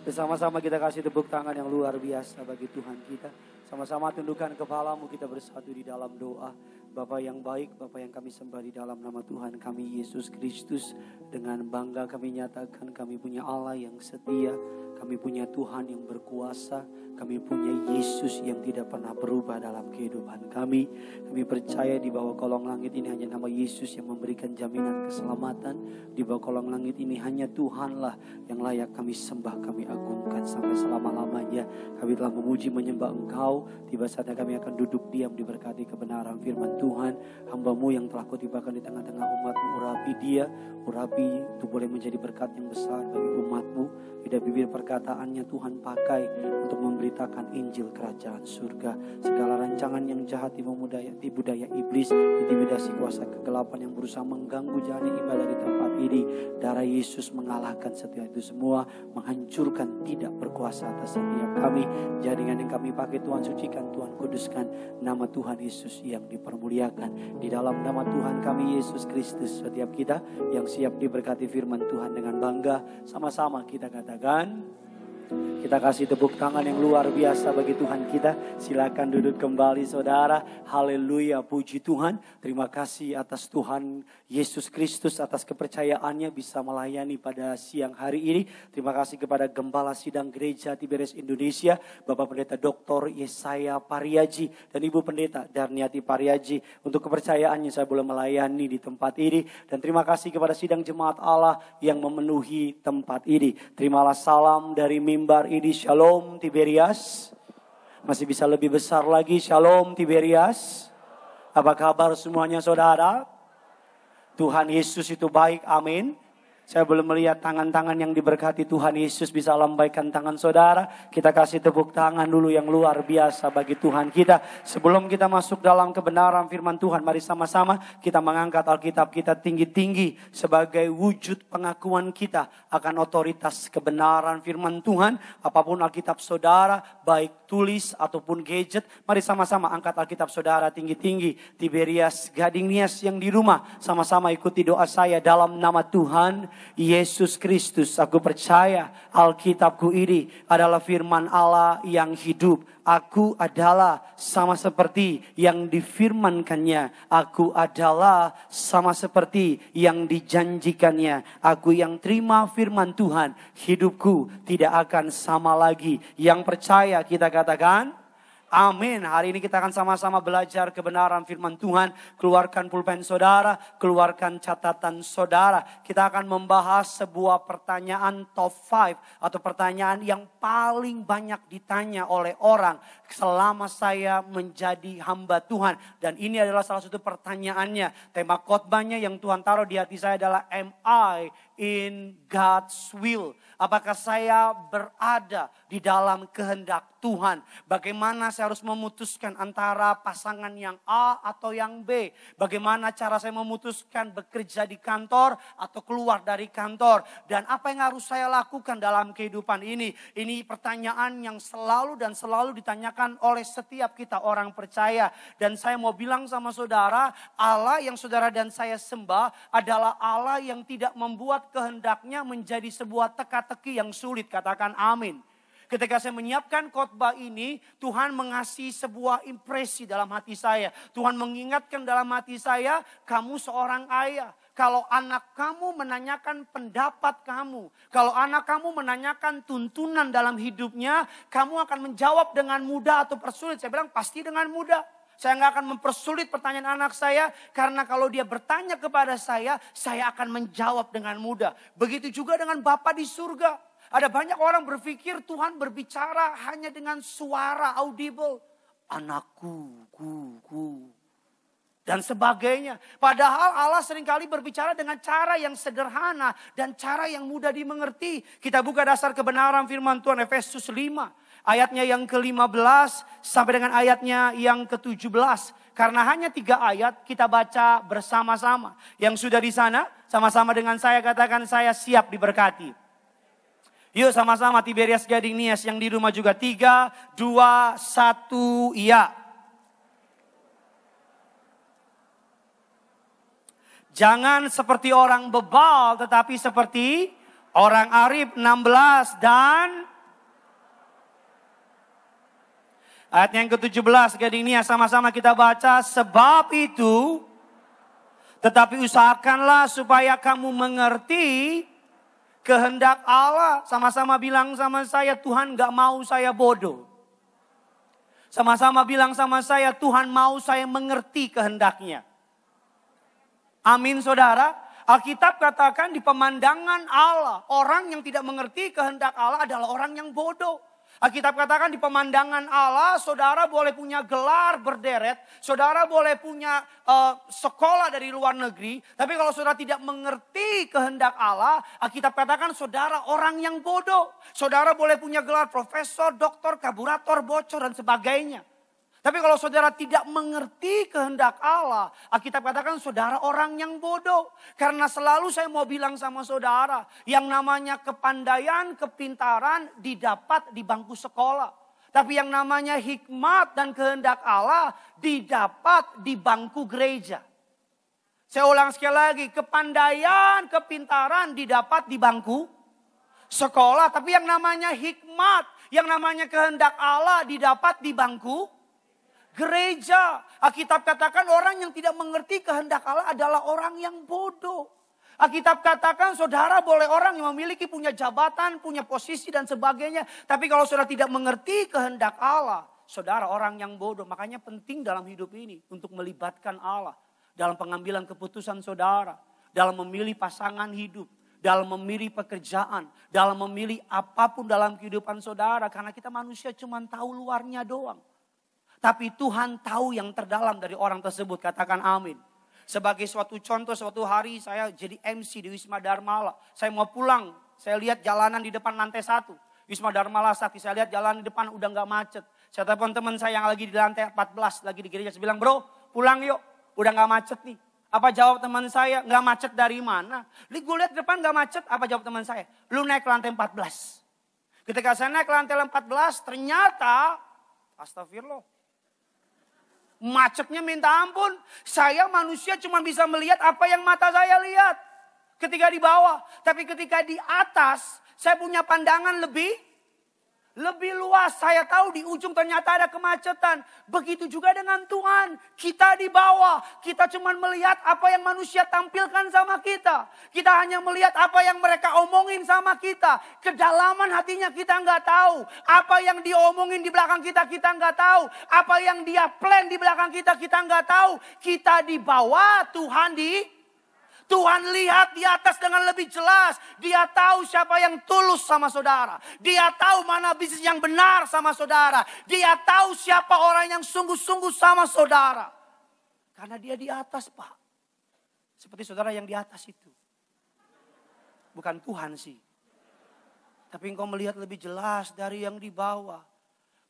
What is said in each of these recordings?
Bersama-sama kita kasih tepuk tangan yang luar biasa bagi Tuhan kita. Sama-sama tundukkan kepalamu, kita bersatu di dalam doa. Bapa yang baik, Bapa yang kami sembah di dalam nama Tuhan kami Yesus Kristus. Dengan bangga kami nyatakan kami punya Allah yang setia. Kami punya Tuhan yang berkuasa. Kami punya Yesus yang tidak pernah berubah dalam kehidupan kami. Kami percaya di bawah kolong langit ini hanya nama Yesus yang memberikan jaminan keselamatan. Di bawah kolong langit ini hanya Tuhanlah yang layak kami sembah, kami agungkan sampai selama-lamanya. Kami telah memuji menyembah Engkau. Tiba saatnya kami akan duduk diam diberkati kebenaran firman Tuhan. Hamba-Mu yang telah Kau tibakan di tengah-tengah umat-Mu, urapi dia. Urapi itu boleh menjadi berkat yang besar bagi umat-Mu. Lidah bibir perkataannya Tuhan pakai untuk memberitakan Injil kerajaan surga. Segala rancangan yang jahat tipu daya iblis, intimidasi kuasa kegelapan yang berusaha mengganggu jalan ibadah di tempat ini. Darah Yesus mengalahkan setiap itu semua, menghancurkan, tidak berkuasa atas setiap kami. Jaringan yang kami pakai Tuhan sucikan, Tuhan kuduskan. Nama Tuhan Yesus yang dipermuliakan. Di dalam nama Tuhan kami Yesus Kristus, setiap kita yang siap diberkati firman Tuhan dengan bangga, sama-sama kita katakan, kita kasih tepuk tangan yang luar biasa bagi Tuhan kita. Silakan duduk kembali saudara. Haleluya, puji Tuhan. Terima kasih atas Tuhan Yesus Kristus atas kepercayaannya bisa melayani pada siang hari ini. Terima kasih kepada Gembala Sidang Gereja Tiberias Indonesia, Bapak Pendeta Dr. Yesaya Pariaji dan Ibu Pendeta Darniati Pariaji untuk kepercayaannya saya boleh melayani di tempat ini. Dan terima kasih kepada Sidang Jemaat Allah yang memenuhi tempat ini. Terimalah salam dari mimbar ini. Shalom Tiberias. Masih bisa lebih besar lagi. Shalom Tiberias. Apa kabar semuanya saudara? Tuhan Yesus itu baik, amin. Saya belum melihat tangan-tangan yang diberkati Tuhan Yesus, bisa lambaikan tangan saudara. Kita kasih tepuk tangan dulu yang luar biasa bagi Tuhan kita. Sebelum kita masuk dalam kebenaran firman Tuhan, mari sama-sama kita mengangkat Alkitab kita tinggi-tinggi sebagai wujud pengakuan kita akan otoritas kebenaran firman Tuhan. Apapun Alkitab saudara, baik tulis ataupun gadget, mari sama-sama angkat Alkitab saudara tinggi-tinggi. Tiberias Gading Nias yang di rumah, sama-sama ikuti doa saya dalam nama Tuhan Yesus Kristus. Aku percaya Alkitabku ini adalah firman Allah yang hidup. Aku adalah sama seperti yang difirmankannya. Aku adalah sama seperti yang dijanjikannya. Aku yang terima firman Tuhan, hidupku tidak akan sama lagi. Yang percaya kita katakan amin. Hari ini kita akan sama-sama belajar kebenaran firman Tuhan. Keluarkan pulpen saudara, keluarkan catatan saudara. Kita akan membahas sebuah pertanyaan top 5 atau pertanyaan yang paling banyak ditanya oleh orang selama saya menjadi hamba Tuhan. Dan ini adalah salah satu pertanyaannya. Tema khotbahnya yang Tuhan taruh di hati saya adalah Am I in God's will? Apakah saya berada di dalam kehendak Tuhan? Bagaimana saya harus memutuskan antara pasangan yang A atau yang B? Bagaimana cara saya memutuskan bekerja di kantor atau keluar dari kantor? Dan apa yang harus saya lakukan dalam kehidupan ini? Ini pertanyaan yang selalu dan selalu ditanyakan oleh setiap kita orang percaya. Dan saya mau bilang sama saudara, Allah yang saudara dan saya sembah adalah Allah yang tidak membuat kehendaknya menjadi sebuah teka-teki yang sulit. Katakan amin. Ketika saya menyiapkan khotbah ini, Tuhan mengasihi sebuah impresi dalam hati saya. Tuhan mengingatkan dalam hati saya, kamu seorang ayah. Kalau anak kamu menanyakan pendapat kamu, kalau anak kamu menanyakan tuntunan dalam hidupnya, kamu akan menjawab dengan mudah atau persulit. Saya bilang pasti dengan mudah. Saya nggak akan mempersulit pertanyaan anak saya. Karena kalau dia bertanya kepada saya akan menjawab dengan mudah. Begitu juga dengan Bapa di surga. Ada banyak orang berpikir Tuhan berbicara hanya dengan suara audible. Anakku, dan sebagainya. Padahal Allah seringkali berbicara dengan cara yang sederhana dan cara yang mudah dimengerti. Kita buka dasar kebenaran firman Tuhan Efesus 5. Ayatnya yang ke-15 sampai dengan ayatnya yang ke-17. Karena hanya 3 ayat kita baca bersama-sama. Yang sudah di sana sama-sama dengan saya katakan saya siap diberkati. Yuk sama-sama Tiberias Gading Nias yang di rumah juga. 3, 2, 1, iya. Jangan seperti orang bebal tetapi seperti orang arif. 16 dan Ayat yang ke-17, gading Nia, sama-sama kita baca. Sebab itu, tetapi usahakanlah supaya kamu mengerti kehendak Allah. Sama-sama bilang sama saya, Tuhan gak mau saya bodoh. Sama-sama bilang sama saya, Tuhan mau saya mengerti kehendaknya. Amin saudara. Alkitab katakan di pemandangan Allah, orang yang tidak mengerti kehendak Allah adalah orang yang bodoh. Alkitab katakan di pemandangan Allah, saudara boleh punya gelar berderet, saudara boleh punya sekolah dari luar negeri, tapi kalau saudara tidak mengerti kehendak Allah, Alkitab katakan saudara orang yang bodoh. Saudara boleh punya gelar profesor, doktor, karburator, bocor dan sebagainya. Tapi kalau saudara tidak mengerti kehendak Allah, Alkitab katakan saudara orang yang bodoh. Karena selalu saya mau bilang sama saudara, yang namanya kepandaian, kepintaran didapat di bangku sekolah. Tapi yang namanya hikmat dan kehendak Allah didapat di bangku gereja. Saya ulang sekali lagi, kepandaian, kepintaran didapat di bangku sekolah. Tapi yang namanya hikmat, yang namanya kehendak Allah didapat di bangku gereja. Alkitab katakan orang yang tidak mengerti kehendak Allah adalah orang yang bodoh. Alkitab katakan saudara boleh orang yang memiliki punya jabatan, punya posisi dan sebagainya. Tapi kalau saudara tidak mengerti kehendak Allah, saudara orang yang bodoh. Makanya penting dalam hidup ini untuk melibatkan Allah. Dalam pengambilan keputusan saudara. Dalam memilih pasangan hidup. Dalam memilih pekerjaan. Dalam memilih apapun dalam kehidupan saudara. Karena kita manusia cuma tahu luarnya doang. Tapi Tuhan tahu yang terdalam dari orang tersebut. Katakan amin. Sebagai suatu contoh, suatu hari saya jadi MC di Wisma Dharmala. Saya mau pulang, saya lihat jalanan di depan lantai 1. Wisma Dharmala Sakti, saya lihat jalan di depan udah gak macet. Saya telepon teman saya yang lagi di lantai 14, lagi di gereja. Saya bilang, bro pulang yuk, udah gak macet nih. Apa jawab teman saya, gak macet dari mana? Gue lihat depan gak macet, apa jawab teman saya? Lu naik ke lantai 14. Ketika saya naik ke lantai 14, ternyata, astagfirullah. Macetnya minta ampun. Saya manusia cuma bisa melihat apa yang mata saya lihat. Ketika di bawah. Tapi ketika di atas. Saya punya pandangan lebih luas. Saya tahu di ujung ternyata ada kemacetan. Begitu juga dengan Tuhan. Kita di bawah. Kita cuma melihat apa yang manusia tampilkan sama kita. Kita hanya melihat apa yang mereka omongin sama kita. Kedalaman hatinya kita nggak tahu. Apa yang diomongin di belakang kita nggak tahu. Apa yang dia plan di belakang kita nggak tahu. Kita di bawah, Tuhan lihat di atas dengan lebih jelas. Dia tahu siapa yang tulus sama saudara. Dia tahu mana bisnis yang benar sama saudara. Dia tahu siapa orang yang sungguh-sungguh sama saudara. Karena dia di atas, Pak. Seperti saudara yang di atas itu. Bukan Tuhan sih. Tapi engkau melihat lebih jelas dari yang di bawah.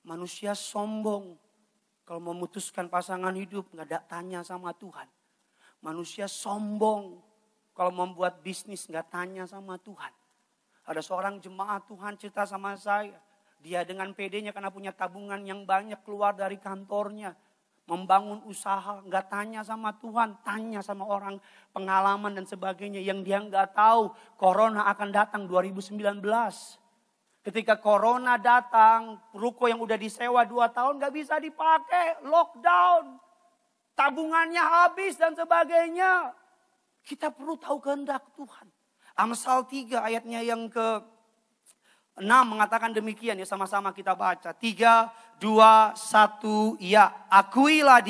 Manusia sombong. Kalau memutuskan pasangan hidup nggak tanya sama Tuhan. Manusia sombong. Kalau membuat bisnis nggak tanya sama Tuhan. Ada seorang jemaat Tuhan cerita sama saya. Dia dengan PD-nya karena punya tabungan yang banyak keluar dari kantornya. Membangun usaha nggak tanya sama Tuhan. Tanya sama orang pengalaman dan sebagainya. Yang dia nggak tahu corona akan datang 2019. Ketika corona datang, ruko yang udah disewa 2 tahun nggak bisa dipakai. Lockdown. Tabungannya habis dan sebagainya. Kita perlu tahu kehendak Tuhan. Amsal 3 ayatnya yang ke-6 mengatakan demikian ya, sama-sama kita baca. 3, 2, 1, ya. Akuilah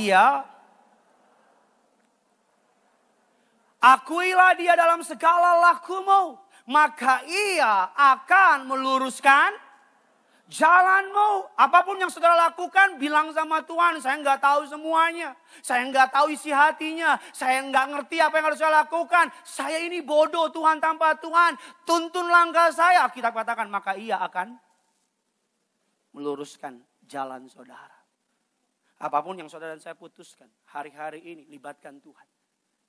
dia dalam segala lakumu. Maka ia akan meluruskan jalanmu. Apapun yang saudara lakukan, bilang sama Tuhan, saya nggak tahu semuanya. Saya nggak tahu isi hatinya. Saya nggak ngerti apa yang harus saya lakukan. Saya ini bodoh Tuhan, tanpa Tuhan. Tuntun langkah saya. Kita katakan, maka ia akan meluruskan jalan saudara. Apapun yang saudara dan saya putuskan, hari-hari ini libatkan Tuhan.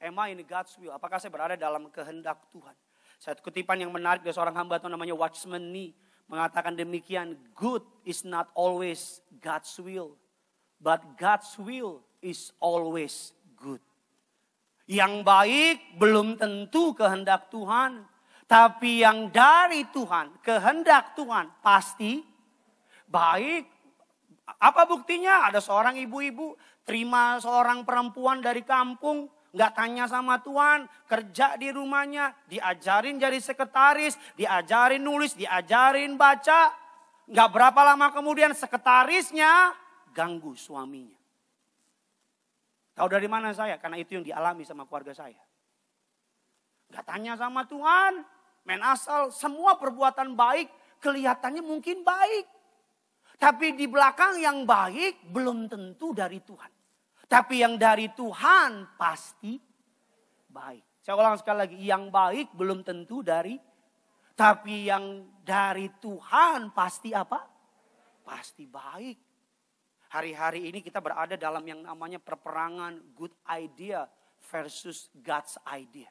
Am I in God's will? Apakah saya berada dalam kehendak Tuhan? Satu kutipan yang menarik dari seorang hamba Tuhan namanya Watchman Nee. Mengatakan demikian, good is not always God's will. But God's will is always good. Yang baik belum tentu kehendak Tuhan. Tapi yang dari Tuhan, kehendak Tuhan pasti baik. Apa buktinya? Ada seorang ibu-ibu terima seorang perempuan dari kampung, nggak tanya sama Tuhan, kerja di rumahnya, diajarin jadi sekretaris, diajarin nulis, diajarin baca. Nggak berapa lama kemudian sekretarisnya ganggu suaminya. Tahu dari mana saya? Karena itu yang dialami sama keluarga saya. Nggak tanya sama Tuhan, main asal, semua perbuatan baik kelihatannya mungkin baik. Tapi di belakang yang baik belum tentu dari Tuhan. Tapi yang dari Tuhan pasti baik. Saya ulang sekali lagi, yang baik belum tentu dari. Tapi yang dari Tuhan pasti apa? Pasti baik. Hari-hari ini kita berada dalam yang namanya perperangan good idea versus God's idea.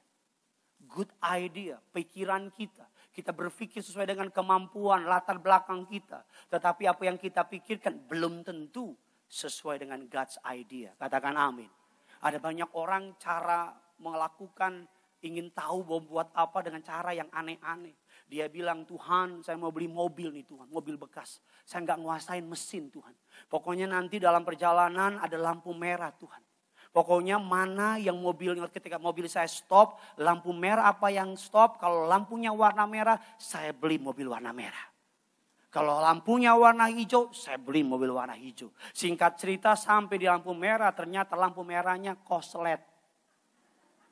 Good idea, pikiran kita. Kita berpikir sesuai dengan kemampuan, latar belakang kita. Tetapi apa yang kita pikirkan belum tentu sesuai dengan God's idea. Katakan amin. Ada banyak orang cara melakukan, ingin tahu mau buat apa dengan cara yang aneh-aneh. Dia bilang, Tuhan saya mau beli mobil nih Tuhan, mobil bekas. Saya nggak nguasain mesin Tuhan. Pokoknya nanti dalam perjalanan ada lampu merah Tuhan. Pokoknya mana yang mobilnya ketika mobil saya stop, lampu merah apa yang stop. Kalau lampunya warna merah, saya beli mobil warna merah. Kalau lampunya warna hijau, saya beli mobil warna hijau. Singkat cerita sampai di lampu merah, ternyata lampu merahnya koslet.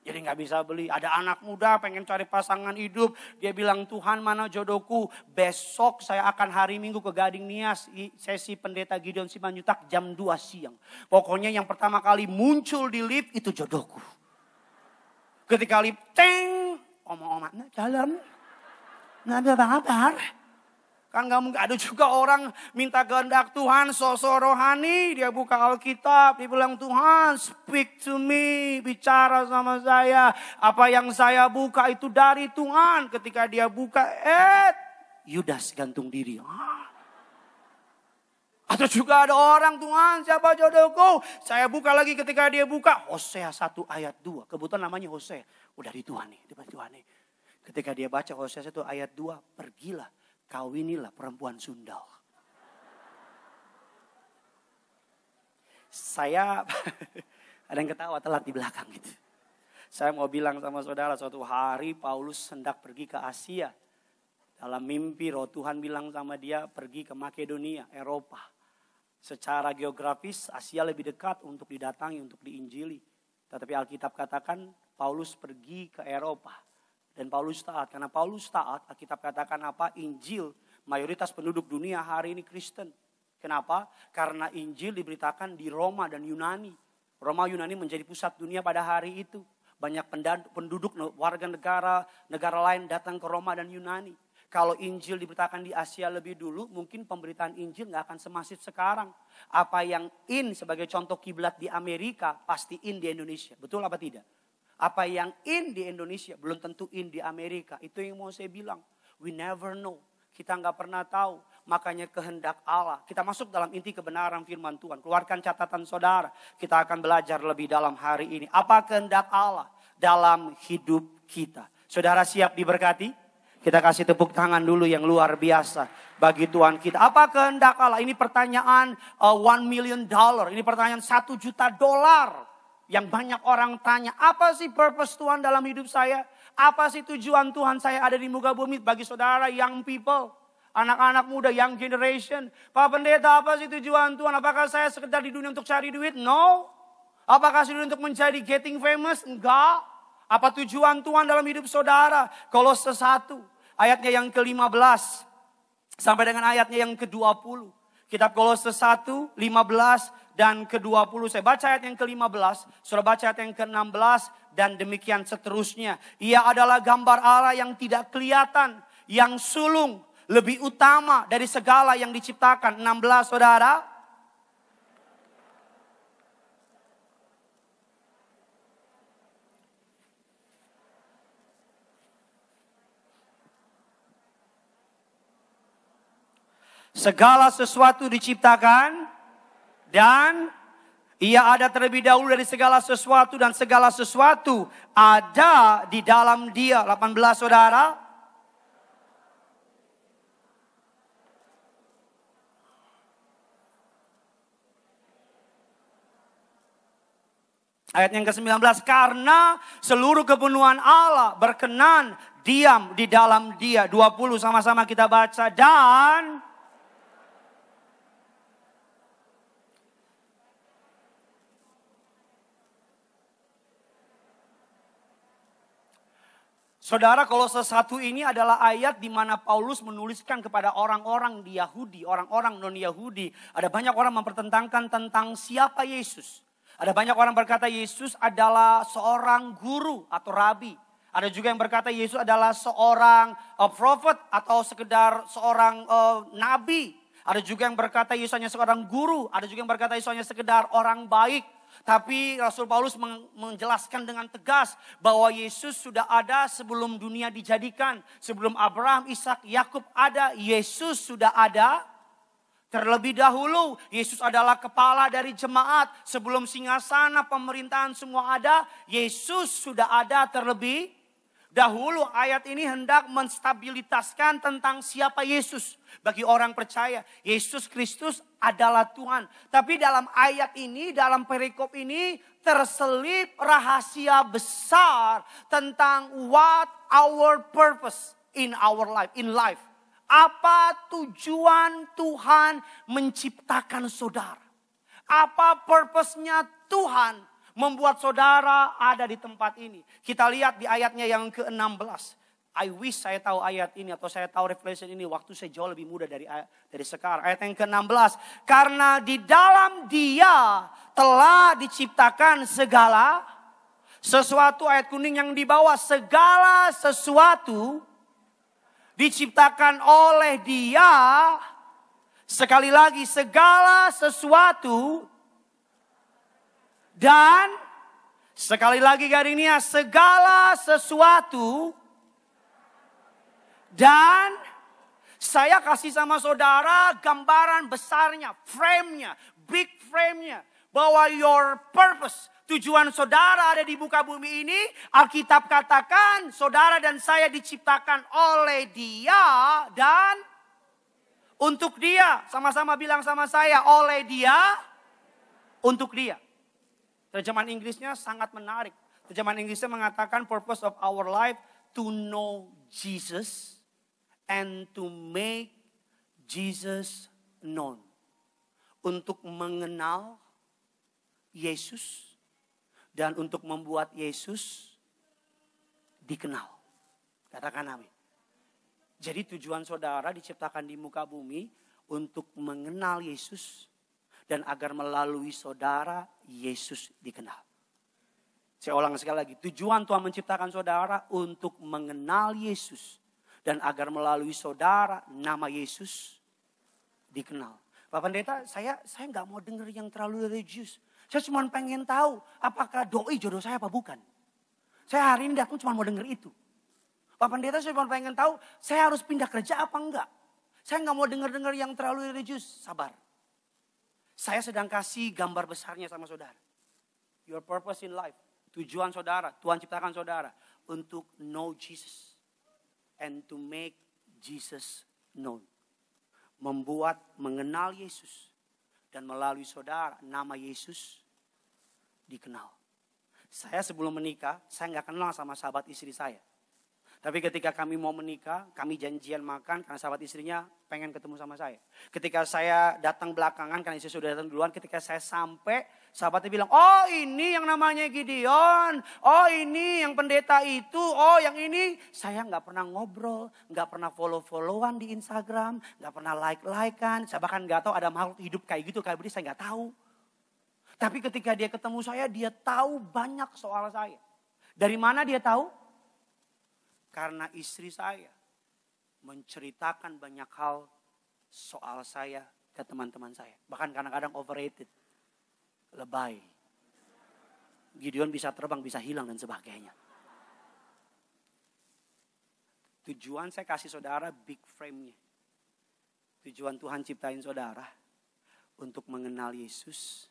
Jadi gak bisa beli. Ada anak muda pengen cari pasangan hidup. Dia bilang, Tuhan mana jodohku? Besok saya akan hari Minggu ke Gading Nias. Sesi pendeta Gideon Simanjutak jam 2 siang. Pokoknya yang pertama kali muncul di lift itu jodohku. Ketika lift, teng. Omong-omongnya jalan. Gak ada kabar. Kan gak mungkin, ada juga orang minta kehendak Tuhan, sosok rohani. Dia buka Alkitab, dia bilang Tuhan speak to me, bicara sama saya. Apa yang saya buka itu dari Tuhan. Ketika dia buka, Yudas gantung diri. Atau juga ada orang, Tuhan siapa jodohku? Saya buka lagi ketika dia buka, Hosea 1 ayat 2. Kebetulan namanya Hosea. Udah di Tuhan nih, Ketika dia baca Hosea 1 ayat 2, pergilah. Kawinilah perempuan sundal. Saya, ada yang ketawa telat di belakang gitu. Saya mau bilang sama saudara, suatu hari Paulus hendak pergi ke Asia. Dalam mimpi roh Tuhan bilang sama dia pergi ke Makedonia, Eropa. Secara geografis Asia lebih dekat untuk didatangi, untuk diinjili. Tetapi Alkitab katakan Paulus pergi ke Eropa. Dan Paulus taat. Karena Paulus taat, Alkitab katakan apa? Injil, mayoritas penduduk dunia hari ini Kristen. Kenapa? Karena Injil diberitakan di Roma dan Yunani. Roma Yunani menjadi pusat dunia pada hari itu. Banyak penduduk warga negara lain datang ke Roma dan Yunani. Kalau Injil diberitakan di Asia lebih dulu, mungkin pemberitaan Injil gak akan semasif sekarang. Apa yang in sebagai contoh kiblat di Amerika, pasti in di Indonesia. Betul apa tidak? Apa yang in di Indonesia belum tentu in di Amerika. Itu yang mau saya bilang. We never know. Kita nggak pernah tahu. Makanya kehendak Allah. Kita masuk dalam inti kebenaran firman Tuhan. Keluarkan catatan saudara. Kita akan belajar lebih dalam hari ini. Apa kehendak Allah dalam hidup kita. Saudara siap diberkati? Kita kasih tepuk tangan dulu yang luar biasa bagi Tuhan kita. Apa kehendak Allah? Ini pertanyaan $1 million. Ini pertanyaan $1 juta. Yang banyak orang tanya, apa sih purpose Tuhan dalam hidup saya? Apa sih tujuan Tuhan saya ada di muka bumi? Bagi saudara young people, anak-anak muda, young generation. Pak Pendeta, apa sih tujuan Tuhan? Apakah saya sekedar di dunia untuk cari duit? No. Apakah saya untuk menjadi getting famous? Enggak. Apa tujuan Tuhan dalam hidup saudara? Kolose 1, ayatnya yang ke-15, sampai dengan ayatnya yang ke-20. Kitab Kolose 1, 15 dan ke-20. Saya baca ayat yang ke-15, saudara baca ayat yang ke-16 dan demikian seterusnya. Ia adalah gambar Allah yang tidak kelihatan, yang sulung, lebih utama dari segala yang diciptakan. 16 saudara. Segala sesuatu diciptakan dan ia ada terlebih dahulu dari segala sesuatu dan segala sesuatu ada di dalam dia. 18 saudara. Ayat yang ke-19, karena seluruh kepenuhan Allah berkenan diam di dalam Dia. 20 sama-sama kita baca. Dan saudara, Kolose 1 ini adalah ayat di mana Paulus menuliskan kepada orang-orang di Yahudi, orang-orang non-Yahudi. Ada banyak orang mempertentangkan tentang siapa Yesus. Ada banyak orang berkata Yesus adalah seorang guru atau rabi. Ada juga yang berkata Yesus adalah seorang prophet atau sekedar seorang nabi. Ada juga yang berkata Yesus hanya seorang guru. Ada juga yang berkata Yesus hanya sekedar orang baik. Tapi Rasul Paulus menjelaskan dengan tegas bahwa Yesus sudah ada sebelum dunia dijadikan. Sebelum Abraham, Ishak, Yakub ada, Yesus sudah ada. Terlebih dahulu Yesus adalah kepala dari jemaat. Sebelum singgasana pemerintahan semua ada, Yesus sudah ada terlebih dahulu. Ayat ini hendak menstabilitaskan tentang siapa Yesus. Bagi orang percaya, Yesus Kristus adalah Tuhan. Tapi dalam ayat ini, dalam perikop ini terselip rahasia besar tentang what our purpose in our life, in life. Apa tujuan Tuhan menciptakan saudara? Apa purpose-nya Tuhan membuat saudara ada di tempat ini? Kita lihat di ayatnya yang ke-16. I wish saya tahu ayat ini atau saya tahu revelation ini waktu saya jauh lebih muda dari sekarang. Ayat yang ke-16. Karena di dalam Dia telah diciptakan segala sesuatu. Ayat kuning yang di bawah. Segala sesuatu diciptakan oleh Dia. Sekali lagi, segala sesuatu. Dan sekali lagi garingnya, segala sesuatu. Dan saya kasih sama saudara gambaran besarnya, frame-nya, big frame-nya. Bahwa your purpose, tujuan saudara ada di muka bumi ini. Alkitab katakan saudara dan saya diciptakan oleh Dia dan untuk Dia. Sama-sama bilang sama saya, oleh Dia, untuk Dia. Terjemahan Inggrisnya sangat menarik. Terjemahan Inggrisnya mengatakan purpose of our life to know Jesus and to make Jesus known. Untuk mengenal Yesus dan untuk membuat Yesus dikenal. Katakan amin. Jadi tujuan saudara diciptakan di muka bumi untuk mengenal Yesus dan agar melalui saudara Yesus dikenal. Saya ulang sekali lagi, tujuan Tuhan menciptakan saudara untuk mengenal Yesus dan agar melalui saudara nama Yesus dikenal. Pak Pendeta, saya nggak mau dengar yang terlalu religius. Saya cuma pengen tahu apakah doi jodoh saya apa bukan. Saya hari ini datang cuma mau dengar itu. Pak Pendeta, saya cuma pengen tahu saya harus pindah kerja apa enggak. Saya nggak mau dengar yang terlalu religius. Sabar. Saya sedang kasih gambar besarnya sama saudara. Your purpose in life. Tujuan saudara, Tuhan ciptakan saudara untuk know Jesus. And to make Jesus known. Membuat, mengenal Yesus. Dan melalui saudara, nama Yesus dikenal. Saya sebelum menikah, saya nggak kenal sama sahabat istri saya. Tapi ketika kami mau menikah, kami janjian makan karena sahabat istrinya pengen ketemu sama saya. Ketika saya datang belakangan, karena istri sudah datang duluan, ketika saya sampai, sahabatnya bilang, oh ini yang namanya Gideon, oh ini yang pendeta itu, oh yang ini. Saya nggak pernah ngobrol, nggak pernah follow-followan di Instagram, nggak pernah like-likean. Saya bahkan nggak tahu ada makhluk hidup kayak gitu, kayak begini saya nggak tahu. Tapi ketika dia ketemu saya, dia tahu banyak soal saya. Dari mana dia tahu? Karena istri saya menceritakan banyak hal soal saya ke teman-teman saya. Bahkan kadang-kadang overrated. Lebay. Gideon bisa terbang, bisa hilang dan sebagainya. Tujuan saya kasih saudara big frame-nya. Tujuan Tuhan ciptain saudara untuk mengenal Yesus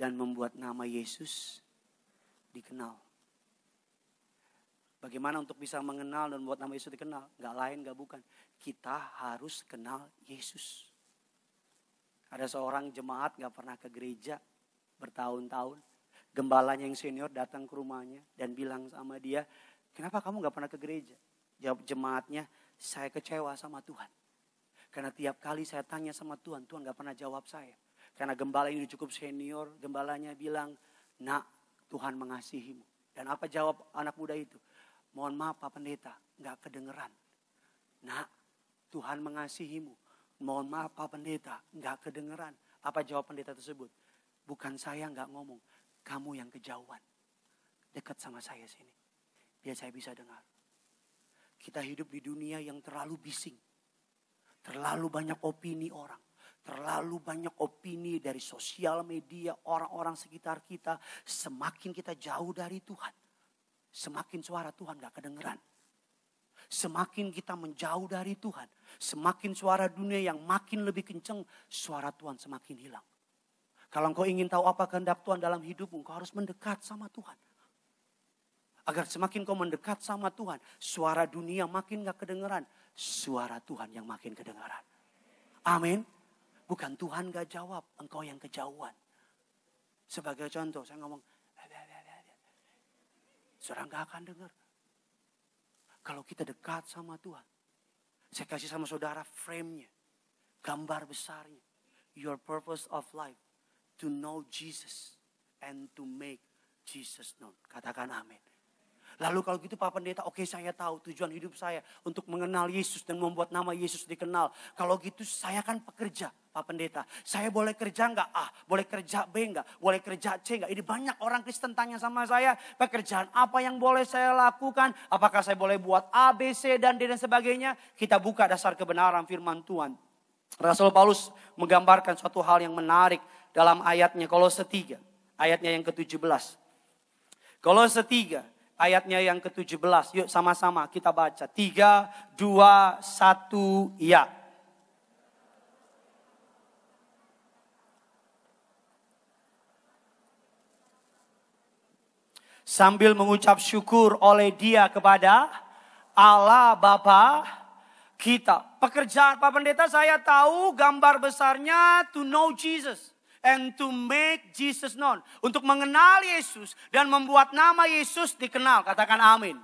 dan membuat nama Yesus dikenal. Bagaimana untuk bisa mengenal dan membuat nama Yesus dikenal? Gak lain, gak bukan. Kita harus kenal Yesus. Ada seorang jemaat gak pernah ke gereja bertahun-tahun. Gembalanya yang senior datang ke rumahnya dan bilang sama dia, kenapa kamu gak pernah ke gereja? Jawab jemaatnya, saya kecewa sama Tuhan. Karena tiap kali saya tanya sama Tuhan, Tuhan gak pernah jawab saya. Karena gembala ini cukup senior, gembalanya bilang, nak, Tuhan mengasihimu. Dan apa jawab anak muda itu? Mohon maaf Pak Pendeta, gak kedengeran. Nak, Tuhan mengasihimu. Mohon maaf Pak Pendeta, gak kedengeran. Apa jawab pendeta tersebut? Bukan saya gak ngomong, kamu yang kejauhan. Dekat sama saya sini, biar saya bisa dengar. Kita hidup di dunia yang terlalu bising. Terlalu banyak opini orang. Terlalu banyak opini dari sosial media, orang-orang sekitar kita. Semakin kita jauh dari Tuhan, semakin suara Tuhan gak kedengeran. Semakin kita menjauh dari Tuhan, semakin suara dunia yang makin lebih kencang, suara Tuhan semakin hilang. Kalau engkau ingin tahu apa kehendak Tuhan dalam hidupmu, engkau harus mendekat sama Tuhan. Agar semakin kau mendekat sama Tuhan, suara dunia makin gak kedengeran, suara Tuhan yang makin kedengeran. Amin. Bukan Tuhan gak jawab, engkau yang kejauhan. Sebagai contoh, saya ngomong, saudara gak akan dengar. Kalau kita dekat sama Tuhan. Saya kasih sama saudara frame-nya. Gambar besarnya. Your purpose of life. To know Jesus. And to make Jesus known. Katakan amin. Lalu kalau gitu Pak Pendeta, oke, saya tahu tujuan hidup saya untuk mengenal Yesus dan membuat nama Yesus dikenal. Kalau gitu saya kan pekerja Pak Pendeta. Saya boleh kerja enggak? Boleh kerja B enggak? Boleh kerja C enggak? Ini banyak orang Kristen tanya sama saya, pekerjaan apa yang boleh saya lakukan? Apakah saya boleh buat A, B, C, dan D dan sebagainya? Kita buka dasar kebenaran firman Tuhan. Rasul Paulus menggambarkan suatu hal yang menarik dalam ayatnya Kolose 3. Ayatnya yang ke-17. Kolose 3. Ayatnya yang ke-17. Yuk sama-sama kita baca. 3, 2, 1, ya. Sambil mengucap syukur oleh Dia kepada Allah Bapa kita. Pekerjaan Pak Pendeta saya tahu gambar besarnya to know Jesus. And to make Jesus known. Untuk mengenal Yesus dan membuat nama Yesus dikenal. Katakan amin.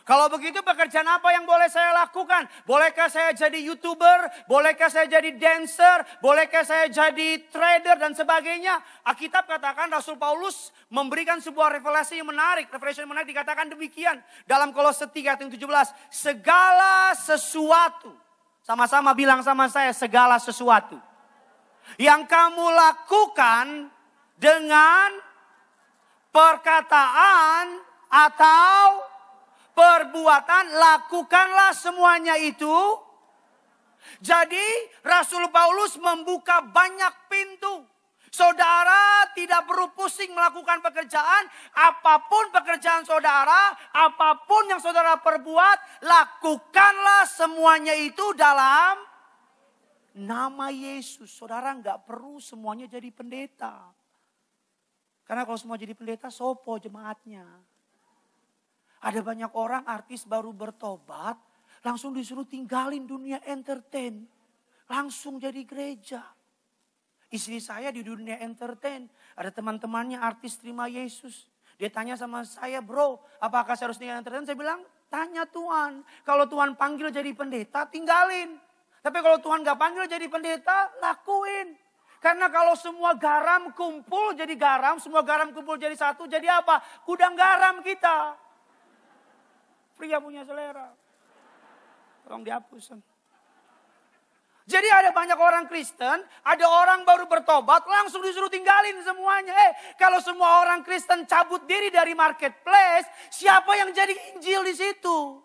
Kalau begitu pekerjaan apa yang boleh saya lakukan? Bolehkah saya jadi YouTuber? Bolehkah saya jadi dancer? Bolehkah saya jadi trader dan sebagainya? Alkitab katakan Rasul Paulus memberikan sebuah revelasi yang menarik. Revelasi yang menarik dikatakan demikian. Dalam Kolose 3 ayat 17. Segala sesuatu. Sama-sama bilang sama saya, segala sesuatu yang kamu lakukan dengan perkataan atau perbuatan, lakukanlah semuanya itu. Jadi Rasul Paulus membuka banyak pintu. Saudara tidak perlu pusing melakukan pekerjaan. Apapun pekerjaan saudara, apapun yang saudara perbuat, lakukanlah semuanya itu dalam nama Yesus. Saudara nggak perlu semuanya jadi pendeta. Karena kalau semua jadi pendeta, sopo jemaatnya. Ada banyak orang artis baru bertobat, langsung disuruh tinggalin dunia entertain. Langsung jadi gereja. Istri saya di dunia entertain, ada teman-temannya artis terima Yesus. Dia tanya sama saya, bro, apakah saya harus tinggal entertain? Saya bilang, tanya Tuhan. Kalau Tuhan panggil jadi pendeta, tinggalin. Tapi kalau Tuhan gak panggil jadi pendeta, lakuin. Karena kalau semua garam kumpul jadi garam, semua garam kumpul jadi satu, jadi apa? Gudang garam kita. Pria punya selera. Tolong dihapus. Jadi ada banyak orang Kristen, ada orang baru bertobat, langsung disuruh tinggalin semuanya. Kalau semua orang Kristen cabut diri dari marketplace, siapa yang jadi Injil di situ?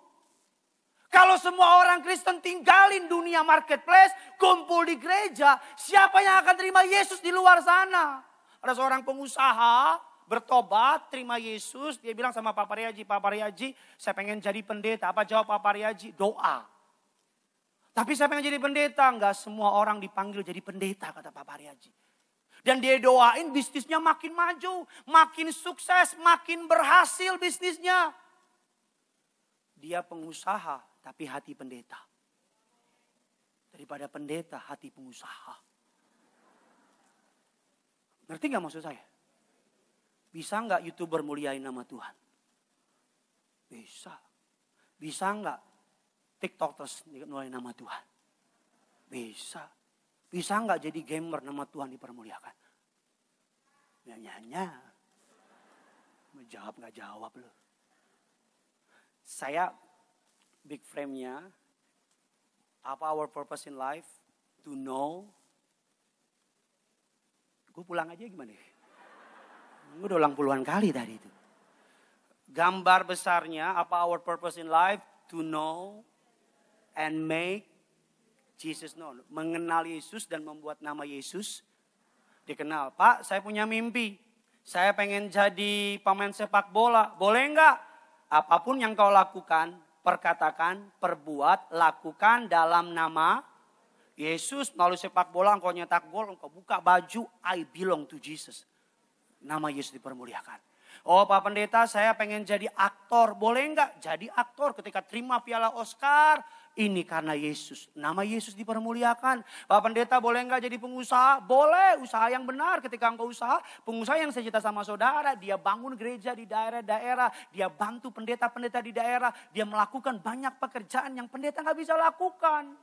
Kalau semua orang Kristen tinggalin dunia marketplace, kumpul di gereja, siapa yang akan terima Yesus di luar sana? Ada seorang pengusaha bertobat, terima Yesus. Dia bilang sama Pak Pariaji, saya pengen jadi pendeta. Apa jawab Pak Pariaji? Doa. Tapi saya pengen jadi pendeta. Enggak semua orang dipanggil jadi pendeta, kata Pak Pariaji. Dan dia doain bisnisnya makin maju, makin sukses, makin berhasil bisnisnya. Dia pengusaha, tapi hati pendeta. Daripada pendeta, hati pengusaha. Ngerti gak maksud saya? Bisa nggak YouTuber muliain nama Tuhan? Bisa. Bisa nggak TikTokers muliain nama Tuhan? Bisa. Bisa nggak jadi gamer nama Tuhan dipermuliakan? Nyanya. Menjawab nggak jawab loh. Saya big frame-nya, apa our purpose in life? To know. Gue pulang aja gimana? Gue udah ulang puluhan kali tadi itu. Gambar besarnya, apa our purpose in life? To know and make Jesus known. Mengenal Yesus dan membuat nama Yesus dikenal. Pak, saya punya mimpi. Saya pengen jadi pemain sepak bola. Boleh enggak? Apapun yang kau lakukan, perkatakan, perbuat, lakukan dalam nama Yesus. Melalui sepak bola, engkau nyetak gol, engkau buka baju, I belong to Jesus. Nama Yesus dipermuliakan. Oh Pak Pendeta, saya pengen jadi aktor. Boleh enggak? Jadi aktor ketika terima piala Oscar. Ini karena Yesus. Nama Yesus dipermuliakan. Pak Pendeta, boleh enggak jadi pengusaha? Boleh, usaha yang benar. Ketika engkau usaha, pengusaha yang secerita sama saudara. Dia bangun gereja di daerah-daerah. Dia bantu pendeta-pendeta di daerah. Dia melakukan banyak pekerjaan yang pendeta gak bisa lakukan.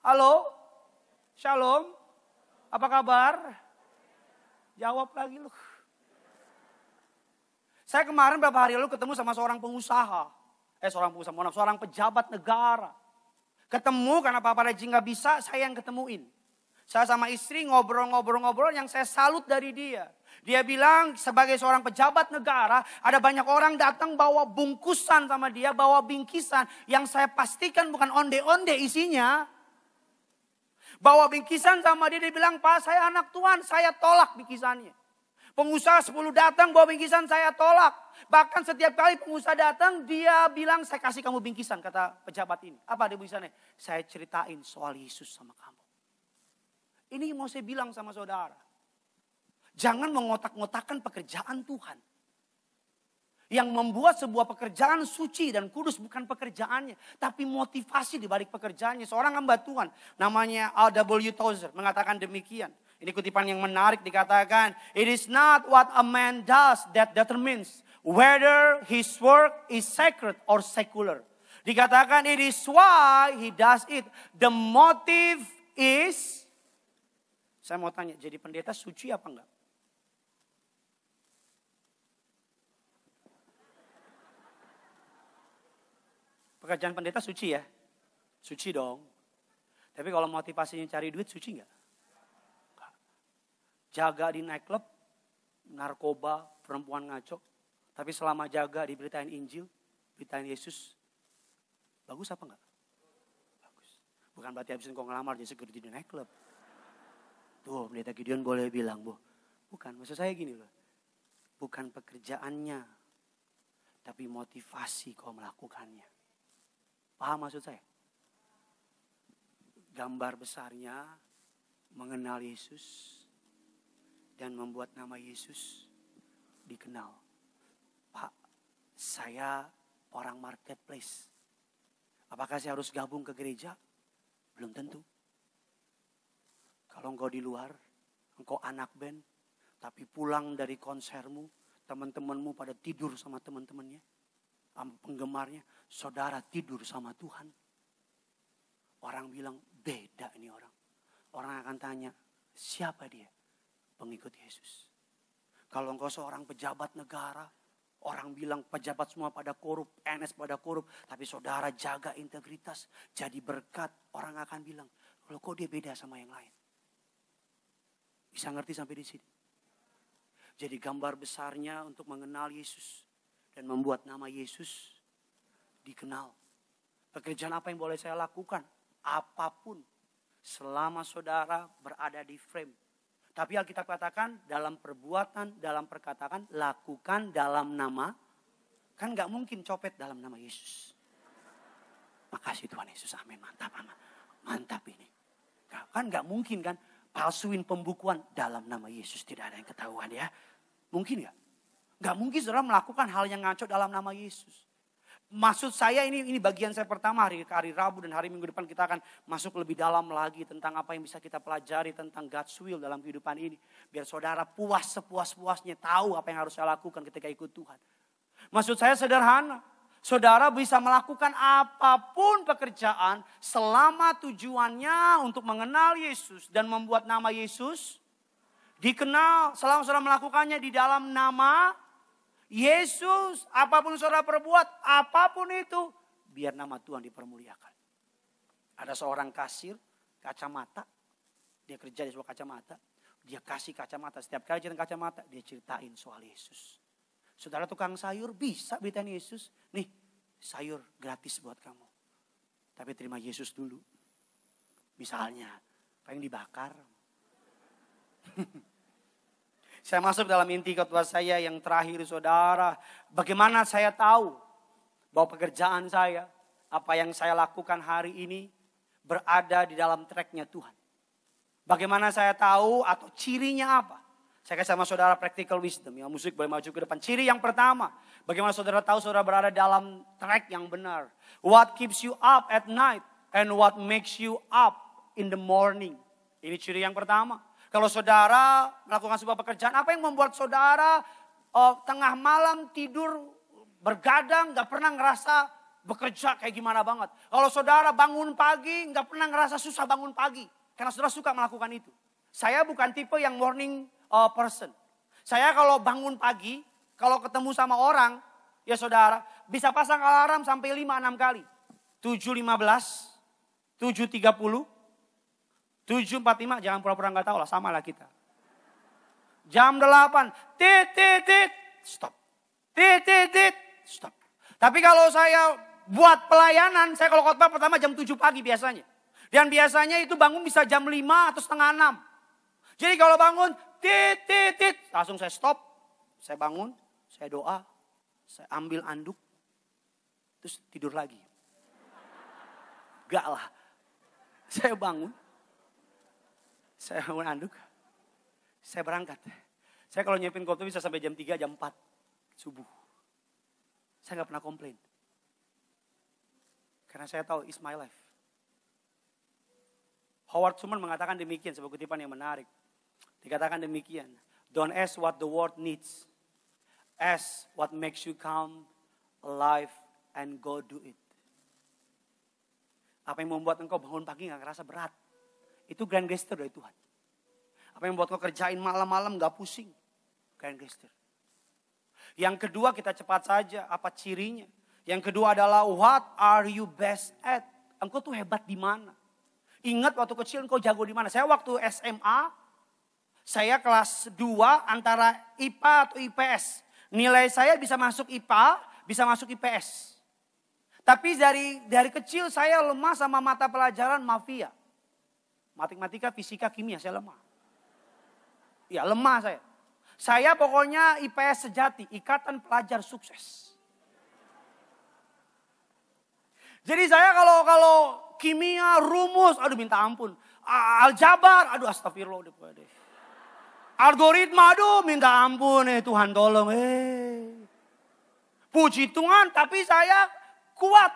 Halo? Shalom? Apa kabar? Jawab lagi lu. Saya kemarin beberapa hari lalu ketemu sama seorang pengusaha. Seorang pejabat negara. Ketemu karena Pak Reji gak bisa, saya yang ketemuin. Saya sama istri ngobrol-ngobrol yang saya salut dari dia. Dia bilang sebagai seorang pejabat negara, ada banyak orang datang bawa bungkusan sama dia, bawa bingkisan. Yang saya pastikan bukan onde-onde isinya. Bawa bingkisan sama dia bilang, Pak saya anak Tuhan, saya tolak bingkisannya. Pengusaha 10 datang bawa bingkisan, saya tolak. Bahkan setiap kali pengusaha datang, dia bilang, saya kasih kamu bingkisan, kata pejabat ini. Apa ada bingkisannya? Saya ceritain soal Yesus sama kamu. Ini mau saya bilang sama saudara. Jangan mengotak-ngotakkan pekerjaan Tuhan. Yang membuat sebuah pekerjaan suci dan kudus bukan pekerjaannya. Tapi motivasi di balik pekerjaannya. Seorang hamba Tuhan namanya R.W. Tozer mengatakan demikian. Ini kutipan yang menarik dikatakan. It is not what a man does that determines whether his work is sacred or secular. Dikatakan it is why he does it. The motive is. Saya mau tanya, jadi pendeta suci apa enggak? Pekerjaan pendeta suci ya? Suci dong. Tapi kalau motivasinya cari duit suci enggak? Jaga di nightclub, narkoba, perempuan ngaco. Tapi selama jaga diberitain Injil, beritain Yesus. Bagus apa enggak? Bagus. Bukan berarti habisin kau ngelamar jadi security di nightclub. Tuh pendeta Gideon boleh bilang, Bu. Bukan, maksud saya gini loh. Bukan pekerjaannya, tapi motivasi kau melakukannya. Paham maksud saya? Gambar besarnya mengenal Yesus dan membuat nama Yesus dikenal. Pak, saya orang marketplace. Apakah saya harus gabung ke gereja? Belum tentu. Kalau engkau di luar, engkau anak band, tapi pulang dari konsermu, teman-temanmu pada tidur sama teman-temannya, sama penggemarnya, saudara tidur sama Tuhan. Orang bilang, beda ini orang. Orang akan tanya, siapa dia? Pengikut Yesus. Kalau engkau seorang pejabat negara, orang bilang pejabat semua pada korup, PNS pada korup, tapi saudara jaga integritas, jadi berkat, orang akan bilang, loh kok dia beda sama yang lain? Bisa ngerti sampai di sini? Jadi gambar besarnya untuk mengenal Yesus dan membuat nama Yesus dikenal. Pekerjaan apa yang boleh saya lakukan? Apapun, selama saudara berada di frame. Tapi Alkitab katakan dalam perbuatan, dalam perkataan, lakukan dalam nama. Kan gak mungkin copet dalam nama Yesus. Makasih Tuhan Yesus, amin, mantap, aman. Mantap ini. Kan gak mungkin kan palsuin pembukuan dalam nama Yesus. Tidak ada yang ketahuan ya. Mungkin gak? Gak mungkin saudara melakukan hal yang ngaco dalam nama Yesus. Maksud saya ini bagian saya pertama hari Rabu dan hari Minggu depan kita akan masuk lebih dalam lagi tentang apa yang bisa kita pelajari tentang God's will dalam kehidupan ini. Biar saudara puas sepuas-puasnya tahu apa yang harus saya lakukan ketika ikut Tuhan. Maksud saya sederhana. Saudara bisa melakukan apapun pekerjaan selama tujuannya untuk mengenal Yesus dan membuat nama Yesus dikenal. Selama saudara melakukannya di dalam nama Yesus, apapun saudara perbuat, apapun itu, biar nama Tuhan dipermuliakan. Ada seorang kasir kacamata, dia kerja di sebuah kacamata, dia kasih kacamata, setiap kali cerita kacamata, dia ceritain soal Yesus. Saudara tukang sayur bisa beritain Yesus, nih sayur gratis buat kamu. Tapi terima Yesus dulu. Misalnya, pengen dibakar. Saya masuk dalam inti khotbah saya yang terakhir saudara. Bagaimana saya tahu bahwa pekerjaan saya, apa yang saya lakukan hari ini berada di dalam tracknya Tuhan. Bagaimana saya tahu atau cirinya apa? Saya kasih sama saudara practical wisdom. Ya, musik boleh maju ke depan. Ciri yang pertama, bagaimana saudara tahu saudara berada dalam track yang benar. What keeps you up at night and what makes you up in the morning. Ini ciri yang pertama. Kalau saudara melakukan sebuah pekerjaan, apa yang membuat saudara tengah malam tidur bergadang, gak pernah ngerasa bekerja kayak gimana banget. Kalau saudara bangun pagi, gak pernah ngerasa susah bangun pagi. Karena saudara suka melakukan itu. Saya bukan tipe yang morning person. Saya kalau bangun pagi, kalau ketemu sama orang, ya saudara, bisa pasang alarm sampai 5-6 kali. 7.15, 7.30, 7.45, jangan pura-pura gak tahu lah, sama lah kita. Jam 8, tit, stop. Tit, stop. Tapi kalau saya buat pelayanan, saya kalau khotbah pertama jam 7 pagi biasanya. Dan biasanya itu bangun bisa jam 5 atau setengah 6. Jadi kalau bangun, tit, langsung saya stop. Saya bangun, saya doa, saya ambil anduk, terus tidur lagi. Gak lah, saya bangun. Saya bangun anduk, saya berangkat. Saya kalau nyiapin khotbah bisa sampai jam 3, jam 4 subuh. Saya gak pernah komplain. Karena saya tahu it's my life. Howard Schumann mengatakan demikian, sebuah kutipan yang menarik. Dikatakan demikian, don't ask what the world needs. Ask what makes you come alive and go do it. Apa yang membuat engkau bangun pagi gak ngerasa berat. Itu grand gesture dari Tuhan. Apa yang membuat engkau kerjain malam-malam gak pusing. Grand gesture. Yang kedua kita cepat saja, apa cirinya? Yang kedua adalah what are you best at? Engkau tuh hebat di mana? Ingat waktu kecil engkau jago di mana? Saya waktu SMA, saya kelas 2 antara IPA atau IPS. Nilai saya bisa masuk IPA, bisa masuk IPS. Tapi dari kecil saya lemah sama mata pelajaran mafia. Matematika, fisika, kimia saya lemah. Ya lemah saya. Saya pokoknya IPS sejati, Ikatan Pelajar Sukses. Jadi saya kalau kimia, rumus, aduh minta ampun. Aljabar, aduh astagfirullah. Algoritma, aduh minta ampun Tuhan tolong. Puji Tuhan, tapi saya kuat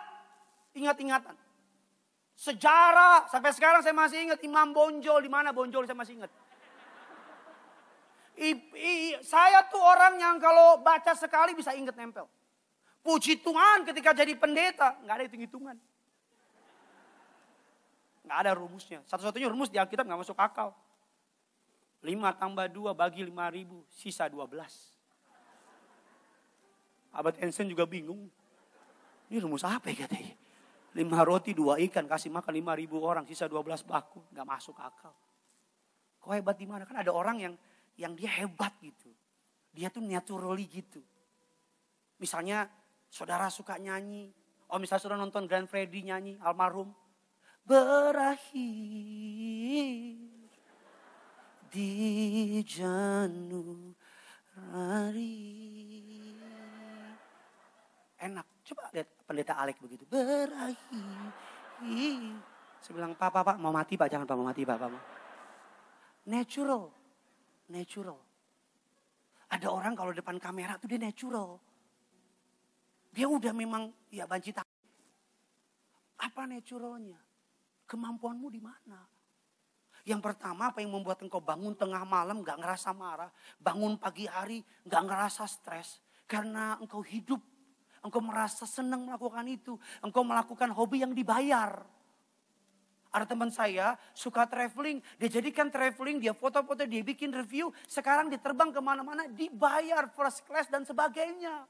ingat-ingatan. Sejarah, sampai sekarang saya masih ingat Imam Bonjol, di mana Bonjol saya masih ingat. Saya tuh orang yang kalau baca sekali bisa ingat nempel. Puji Tuhan ketika jadi pendeta, nggak ada hitung-hitungan. Nggak ada rumusnya. Satu-satunya rumus di Alkitab nggak masuk akal. 5 tambah 2 bagi 5.000, sisa 12. Albert Einstein juga bingung. Ini rumus apa ya katanya? 5 roti 2 ikan kasih makan 5.000 orang, sisa 12 baku. Nggak masuk akal. Kok hebat di mana? Kan ada orang yang dia hebat gitu. Dia tuh naturally gitu. Misalnya saudara suka nyanyi. Oh misalnya saudara nonton Grand Freddy nyanyi, almarhum. Berakhir di Januari. Enak. Coba lihat pendeta Alek begitu. Berakhir. Saya bilang, Pak, mau mati Pak. Jangan Pak, mau mati Pak. Natural. Ada orang kalau depan kamera tuh dia natural. Dia udah memang ya banci tangan. Apa naturalnya? Kemampuanmu di mana? Yang pertama, apa yang membuat engkau bangun tengah malam gak ngerasa marah. Bangun pagi hari gak ngerasa stres. Karena engkau hidup. Engkau merasa senang melakukan itu. Engkau melakukan hobi yang dibayar. Ada teman saya suka traveling. Dia jadikan traveling, dia foto-foto, dia bikin review. Sekarang dia terbang kemana-mana, dibayar first class dan sebagainya.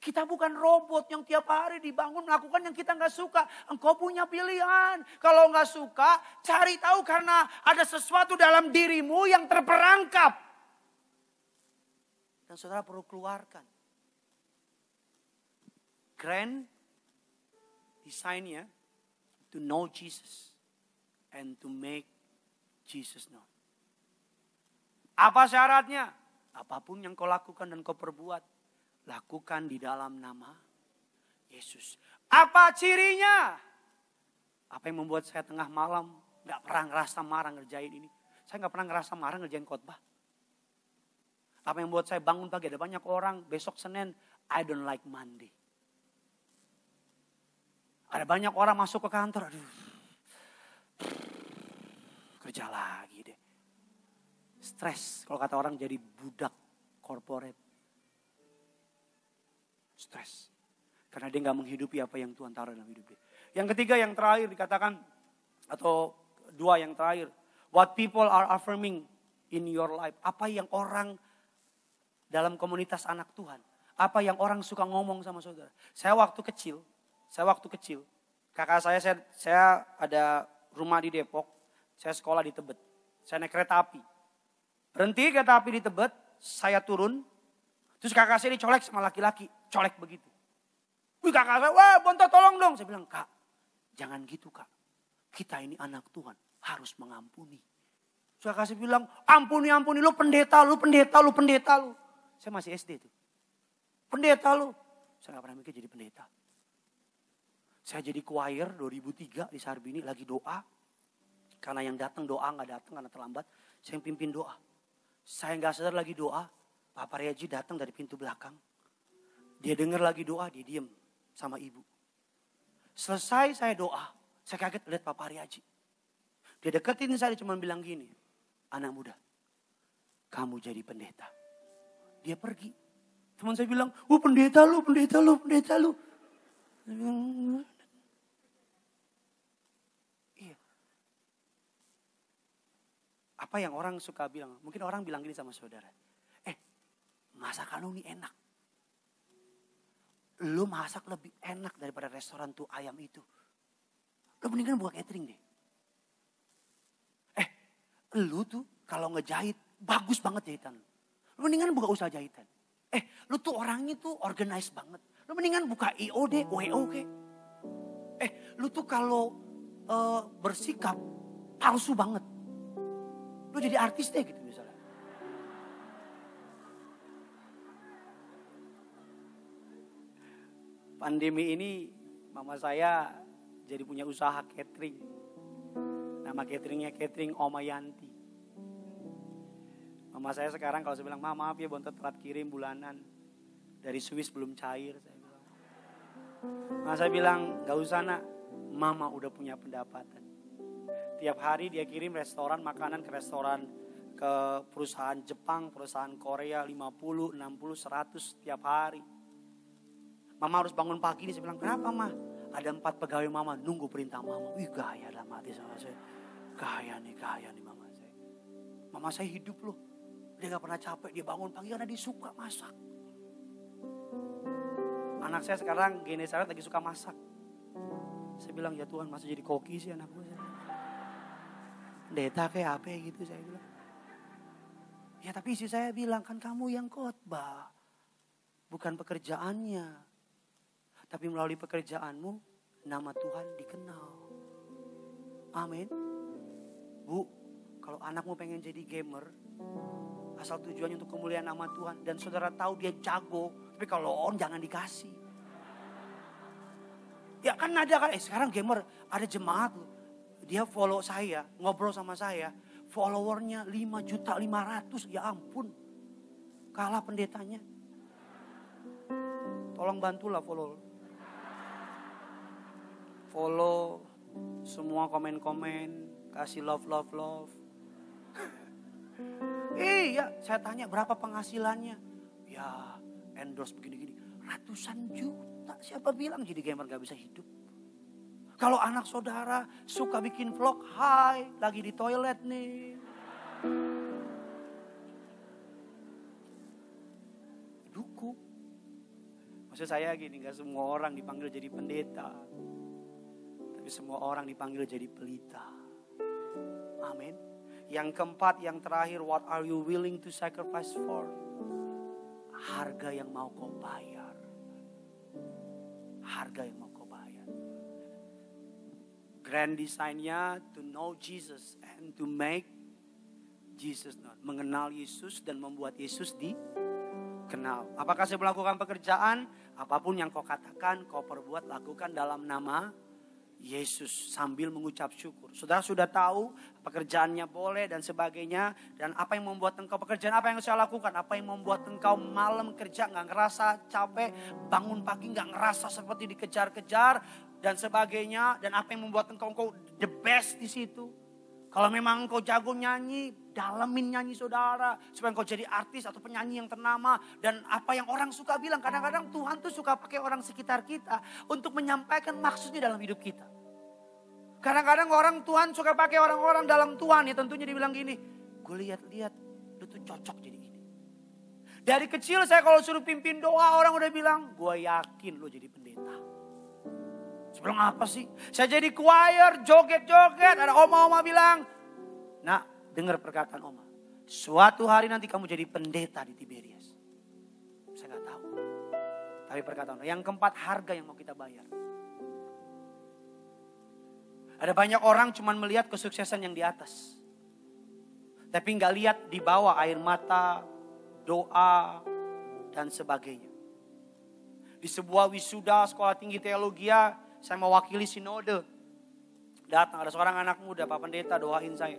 Kita bukan robot yang tiap hari dibangun melakukan yang kita nggak suka. Engkau punya pilihan. Kalau nggak suka, cari tahu karena ada sesuatu dalam dirimu yang terperangkap. Dan saudara perlu keluarkan. Grand desainnya to know Jesus and to make Jesus known. Apa syaratnya? Apapun yang kau lakukan dan kau perbuat, lakukan di dalam nama Yesus. Apa cirinya? Apa yang membuat saya tengah malam gak pernah ngerasa marah ngerjain ini? Saya gak pernah ngerasa marah ngerjain khotbah. Apa yang membuat saya bangun pagi? Ada banyak orang besok Senin, I don't like Monday. Ada banyak orang masuk ke kantor, aduh, kerja lagi deh. Stres, kalau kata orang jadi budak corporate. Stres. Karena dia gak menghidupi apa yang Tuhan taruh dalam hidup dia. Yang ketiga, yang terakhir dikatakan, atau dua yang terakhir. What people are affirming in your life. Apa yang orang dalam komunitas anak Tuhan. Apa yang orang suka ngomong sama saudara. Saya waktu kecil, kakak saya ada rumah di Depok. Saya sekolah di Tebet. Saya naik kereta api. Berhenti kereta api di Tebet, saya turun. Terus kakak saya dicolek sama laki-laki. Colek begitu. Wih, kakak saya, wah Bonto tolong dong. Saya bilang, Kak, jangan gitu Kak. Kita ini anak Tuhan, harus mengampuni. Terus kakak saya bilang, ampuni, lu pendeta. Saya masih SD tuh. Pendeta lu. Saya gak pernah mikir jadi pendeta. Saya jadi choir 2003 di Sarbini lagi doa. Karena yang datang doa, gak datang karena terlambat. Saya yang pimpin doa. Saya gak sadar lagi doa. Pak Paryaji datang dari pintu belakang. Dia dengar lagi doa, dia diem sama ibu. Selesai saya doa, saya kaget lihat Pak Paryaji. Dia deketin saya, cuma bilang gini, anak muda, kamu jadi pendeta. Dia pergi. Teman saya bilang, pendeta lu. Saya bilang, iya. Apa yang orang suka bilang, mungkin orang bilang gini sama saudara. Masakan lu ini enak. Lu masak lebih enak daripada restoran tuh ayam itu. Lu mendingan buka catering deh. Lu tuh kalau ngejahit bagus banget jahitan lu. Lu mendingan buka usaha jahitan. Lu tuh orangnya tuh organize banget. Lu mendingan buka IO deh, WO kek. Lu tuh kalau bersikap palsu banget. Lu jadi artis deh gitu misalnya. Pandemi ini mama saya jadi punya usaha catering. Nama cateringnya catering Oma Yanti. Mama saya sekarang kalau saya bilang, maaf ya Bontot telat kirim bulanan. Dari Swiss belum cair. Saya bilang. Mama saya bilang, gak usah nak, mama udah punya pendapatan. Tiap hari dia kirim restoran makanan ke restoran. Ke perusahaan Jepang, perusahaan Korea 50, 60, 100 tiap hari. Mama harus bangun pagi nih, saya bilang, kenapa mah? Ada 4 pegawai mama, nunggu perintah mama. Wih gaya dalam hati sama saya. Gaya nih mama saya. Mama saya hidup loh. Dia gak pernah capek, dia bangun pagi karena dia suka masak. Anak saya sekarang gini saya lagi suka masak. Saya bilang, ya Tuhan masa jadi koki sih anak gue. Pendeta kayak apa gitu saya bilang. Ya tapi istri saya bilang, kan kamu yang khotbah. Bukan pekerjaannya. Tapi melalui pekerjaanmu, nama Tuhan dikenal. Amin. Bu, kalau anakmu pengen jadi gamer, asal tujuannya untuk kemuliaan nama Tuhan. Dan saudara tahu dia jago, tapi kalau on jangan dikasih. Ya kan ada kan, sekarang gamer, ada jemaat loh. Dia follow saya, ngobrol sama saya. Followernya 5.500.000, ya ampun. Kalah pendetanya. Tolong bantulah follow. Follow semua komen-komen, kasih love. Iya, saya tanya berapa penghasilannya? Ya, endorse begini-gini. Ratusan juta. Siapa bilang jadi gamer gak bisa hidup? Kalau anak saudara suka bikin vlog, hai, lagi di toilet nih. Dukung. Maksud saya gini, gak semua orang dipanggil jadi pendeta. Tapi semua orang dipanggil jadi pelita. Amin. Yang keempat, yang terakhir, what are you willing to sacrifice for? Harga yang mau kau bayar. Harga yang mau kau bayar. Grand design-nya to know Jesus and to make Jesus known. Mengenal Yesus dan membuat Yesus dikenal. Apakah saya melakukan pekerjaan? Apapun yang kau katakan, kau perbuat, lakukan dalam nama Yesus sambil mengucap syukur. Saudara sudah tahu pekerjaannya boleh dan sebagainya. Dan apa yang membuat engkau pekerjaan, apa yang saya lakukan. Apa yang membuat engkau malam kerja gak ngerasa capek. Bangun pagi gak ngerasa seperti dikejar-kejar dan sebagainya. Dan apa yang membuat engkau the best di situ. Kalau memang engkau jago nyanyi, dalemin nyanyi saudara. Supaya engkau jadi artis atau penyanyi yang ternama. Dan apa yang orang suka bilang. Kadang-kadang Tuhan tuh suka pakai orang sekitar kita. Untuk menyampaikan maksudnya dalam hidup kita. Kadang-kadang orang Tuhan suka pakai orang-orang dalam Tuhan. Ya tentunya dibilang gini. Gue lihat-lihat, lu tuh cocok jadi gini. Dari kecil saya kalau suruh pimpin doa, orang udah bilang, gue yakin lu jadi pendeta. Sebelum apa sih? Saya jadi choir, joget-joget. Ada oma-oma bilang, nah dengar perkataan oma. Suatu hari nanti kamu jadi pendeta di Tiberias. Saya gak tahu. Tapi perkataan oma. Yang keempat, harga yang mau kita bayar. Ada banyak orang cuma melihat kesuksesan yang di atas. Tapi gak lihat di bawah air mata, doa, dan sebagainya. Di sebuah wisuda sekolah tinggi teologi, saya mewakili sinode. Datang ada seorang anak muda, Pak Pendeta doain saya.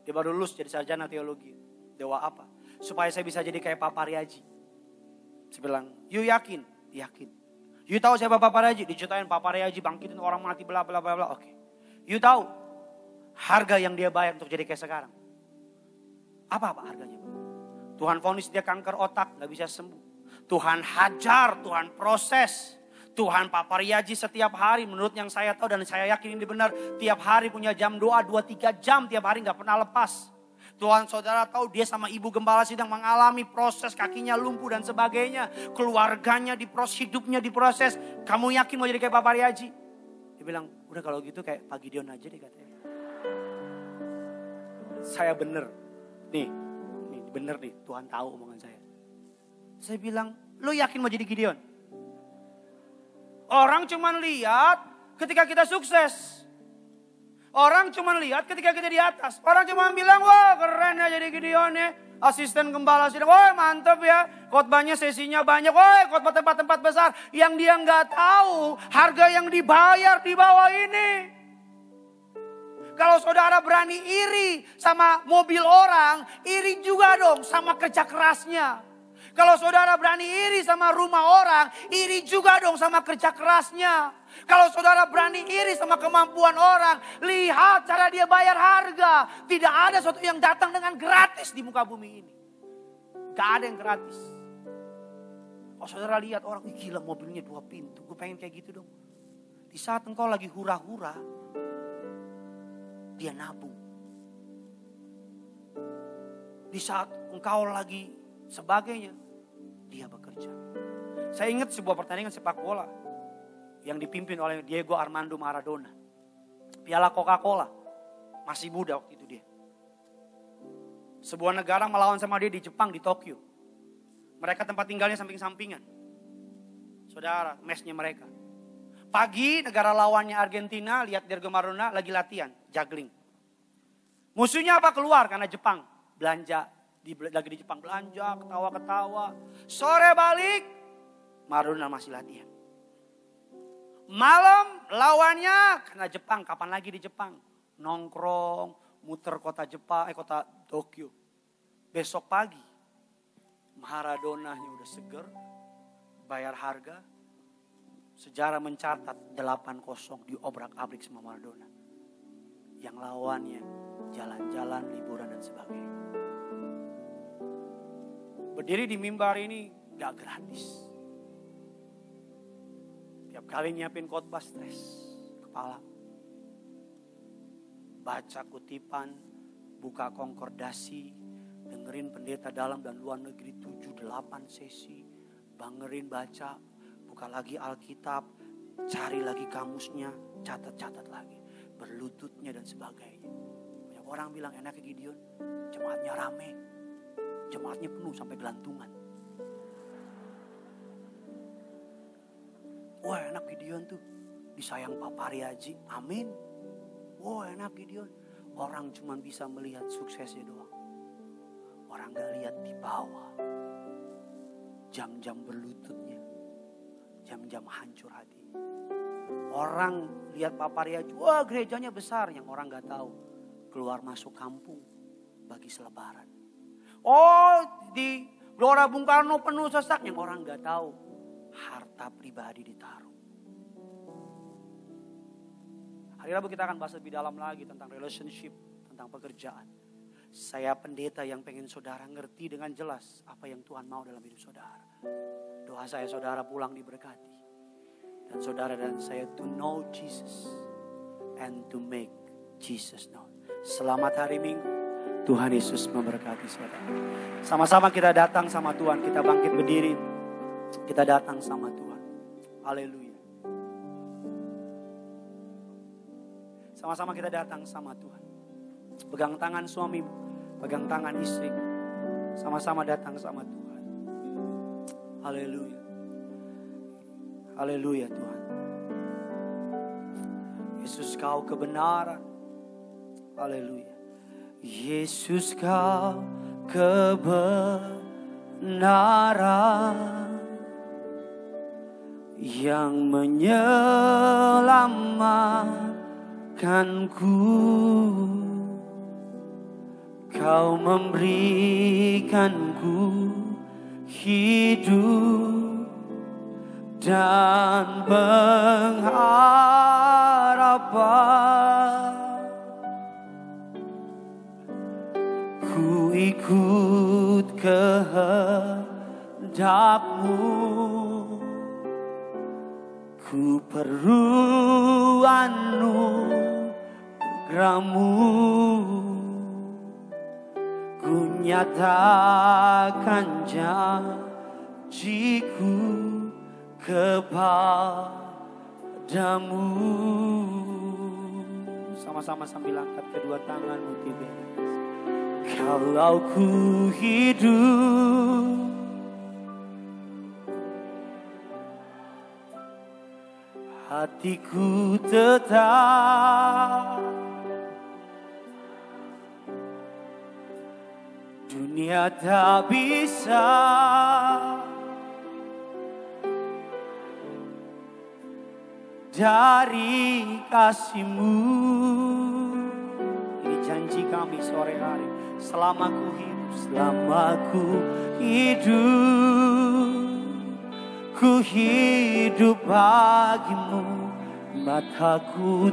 Dia baru lulus jadi sarjana teologi. Doa apa? Supaya saya bisa jadi kayak Pak Paryaji. Saya bilang, you yakin? Yakin. You tahu saya Pak Paryaji? Diceritain Pak Paryaji bangkitin orang mati bla bla bla bla. Oke. You tahu harga yang dia bayar untuk jadi kayak sekarang? Apa harganya? Tuhan vonis dia kanker otak, gak bisa sembuh. Tuhan hajar, Tuhan proses. Tuhan Pak Paryaji setiap hari menurut yang saya tahu dan saya yakin ini benar. Tiap hari punya jam doa 2-3 jam tiap hari gak pernah lepas. Tuhan saudara tahu dia sama ibu gembala sedang mengalami proses kakinya lumpuh dan sebagainya. Keluarganya diproses, hidupnya diproses. Kamu yakin mau jadi kayak Pak Paryaji? Dia bilang udah kalau gitu kayak Pak Gideon aja deh katanya. Saya bener. Nih bener nih Tuhan tahu omongan saya. Saya bilang lo yakin mau jadi Gideon? Orang cuma lihat ketika kita sukses. Orang cuma lihat ketika kita di atas. Orang cuma bilang, wah keren ya jadi Gideon ya. Asisten gembala sidang, wah mantap ya. Khotbahnya sesinya banyak, wah khotbah tempat-tempat besar. Yang dia nggak tahu harga yang dibayar di bawah ini. Kalau saudara berani iri sama mobil orang, iri juga dong sama kerja kerasnya. Kalau saudara berani iri sama rumah orang, iri juga dong sama kerja kerasnya. Kalau saudara berani iri sama kemampuan orang, lihat cara dia bayar harga. Tidak ada sesuatu yang datang dengan gratis di muka bumi ini. Gak ada yang gratis. Kalau saudara lihat orang, gila mobilnya 2 pintu, gue pengen kayak gitu dong. Di saat engkau lagi hura-hura, dia nabung. Di saat engkau lagi sebagainya, dia bekerja. Saya ingat sebuah pertandingan sepak bola yang dipimpin oleh Diego Armando Maradona. Piala Coca-Cola. Masih muda waktu itu dia. Sebuah negara melawan sama dia di Jepang, di Tokyo. Mereka tempat tinggalnya samping-sampingan. Saudara, mesnya mereka. Pagi negara lawannya Argentina, lihat Diego Maradona lagi latihan, juggling. Musuhnya apa? Keluar karena Jepang. Belanja. Lagi di Jepang belanja, ketawa-ketawa. Sore balik, Maradona masih latihan. Malam lawannya karena Jepang, kapan lagi di Jepang? Nongkrong, muter kota Tokyo. Besok pagi, Maradonanya udah seger, bayar harga, Sejarah mencatat 8-0 diobrak-abrik sama Maradona. Yang lawannya jalan-jalan, liburan dan sebagainya. Berdiri di mimbar ini gak gratis. Tiap kali nyiapin khotbah stres kepala. Baca kutipan, buka konkordasi, dengerin pendeta dalam dan luar negeri 7-8 sesi. Bangerin baca, buka lagi Alkitab, cari lagi kamusnya, catat-catat lagi. Berlututnya dan sebagainya. Banyak orang bilang enaknya Gideon, jemaatnya rame. Jemaatnya penuh sampai gelantungan. Wah enak Gideon tuh, disayang Pak Pariaji, amin. Wah enak Gideon, orang cuma bisa melihat suksesnya doang. Orang gak lihat di bawah. Jam-jam berlututnya, jam-jam hancur hatinya. Orang lihat Pak Pariaji, wah gerejanya besar, yang orang gak tahu. Keluar masuk kampung bagi selebaran. Oh di Gelora Bung Karno penuh sesak, yang orang gak tahu. Harta pribadi ditaruh. Hari Rabu kita akan bahas lebih dalam lagi tentang relationship, tentang pekerjaan. Saya pendeta yang pengen saudara ngerti dengan jelas apa yang Tuhan mau dalam hidup saudara. Doa saya saudara pulang diberkati. Dan saudara dan saya to know Jesus and to make Jesus known. Selamat hari Minggu. Tuhan Yesus memberkati saudara. Sama-sama kita datang sama Tuhan. Kita bangkit berdiri. Kita datang sama Tuhan. Haleluya. Sama-sama kita datang sama Tuhan. Pegang tangan suamimu, pegang tangan istri. Sama-sama datang sama Tuhan. Haleluya. Haleluya Tuhan. Yesus kau kebenaran. Haleluya. Yesus kau kebenaran yang menyelamatkanku. Kau memberikanku hidup dan pengharapan. Ku ikut kehendak-Mu. Ku perlu anugerah-Mu. Ku nyatakan janjiku kepadamu. Sama-sama sambil angkat kedua tanganmu tiba. Kalau ku hidup hatiku tetap, dunia tak bisa dari kasih-Mu. Ini janji kami sore hari. Selama ku hidup bagi-Mu. Mataku